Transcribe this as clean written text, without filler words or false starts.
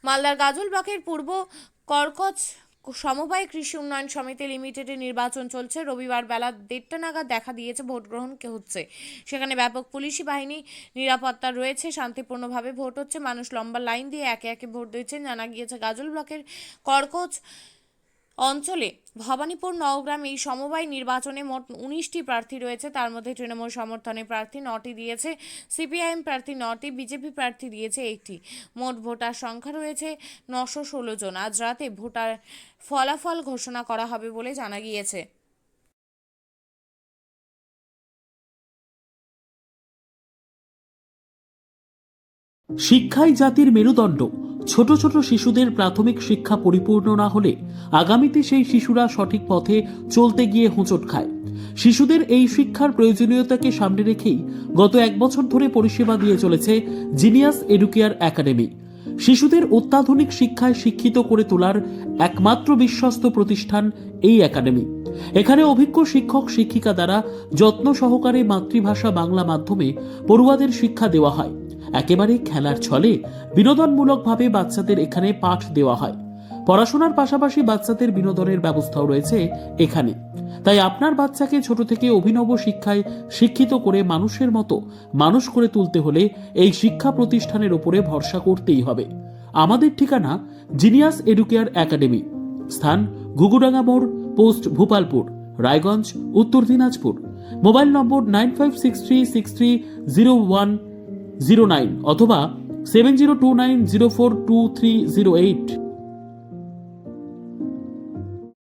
মালদার গাজল ব্লকের পূর্ব করকচ সমবায় কৃষি উন্নয়ন সমিতি লিমিটেডের নির্বাচন চলছে। রবিবার বেলা 1:30 নাগাদ দেখা দিয়েছে ভোট গ্রহণ হচ্ছে। সেখানে ব্যাপক পুলিশি বাহিনী নিরাপত্তা রয়েছে। শান্তিপূর্ণভাবে ভোট হচ্ছে। মানুষ লম্বা লাইন দিয়ে একে একে ভোট দিচ্ছেন। জানা গিয়েছে গাজল ব্লকের করকচ অঞ্চলে ভবানীপুর নওগ্রাম এই সমবায় নির্বাচনে মোট 19টি প্রার্থী রয়েছে। তার মধ্যে তৃণমূল সমর্থনে প্রার্থী 9টি দিয়েছে, সিপিআইএম প্রার্থী 9টি, বিজেপি প্রার্থী দিয়েছে 1টি। মোট ভোটার সংখ্যা রয়েছে 916 জন। আজ রাতে ভোটার ফলাফল ঘোষণা করা হবে বলে জানা গিয়েছে। শিক্ষাই জাতির মেরুদণ্ড। ছোট ছোট শিশুদের প্রাথমিক শিক্ষা পরিপূর্ণ না হলে আগামীতে সেই শিশুরা সঠিক পথে চলতে গিয়ে হোঁচট খায়। শিশুদের এই শিক্ষার প্রয়োজনীয়তাকে সামনে রেখেই গত 1 বছর ধরে পরিষেবা দিয়ে চলেছে জিনিয়াস এডুকেয়ার একাডেমি। শিশুদের অত্যাধুনিক শিক্ষায় শিক্ষিত করে তোলার একমাত্র বিশ্বস্ত প্রতিষ্ঠান এই একাডেমি। এখানে অভিজ্ঞ শিক্ষক শিক্ষিকা দ্বারা যত্ন সহকারে মাতৃভাষা বাংলা মাধ্যমে পড়ুয়াদের শিক্ষা দেওয়া হয়। একেবারে খেলার ছলে বিনোদনমূলকভাবে বাচ্চাদের এখানে পাঠ দেওয়া হয়। পড়াশোনার পাশাপাশি বাচ্চাদের বিনোদনের ব্যবস্থাও রয়েছে এখানে। তাই আপনার বাচ্চাকে ছোট থেকে অভিনব শিক্ষায় শিক্ষিত করে মানুষের মতো মানুষ করে তুলতে হলে এই শিক্ষা প্রতিষ্ঠানের উপরে ভরসা করতেই হবে। আমাদের ঠিকানা জিনিয়াস এডুকেয়ার একাডেমি, স্থান ঘুঘুডাঙ্গা মোড়, পোস্ট ভূপালপুর, রায়গঞ্জ, উত্তর দিনাজপুর। মোবাইল নম্বর 9563630109 অথবা 7029042308।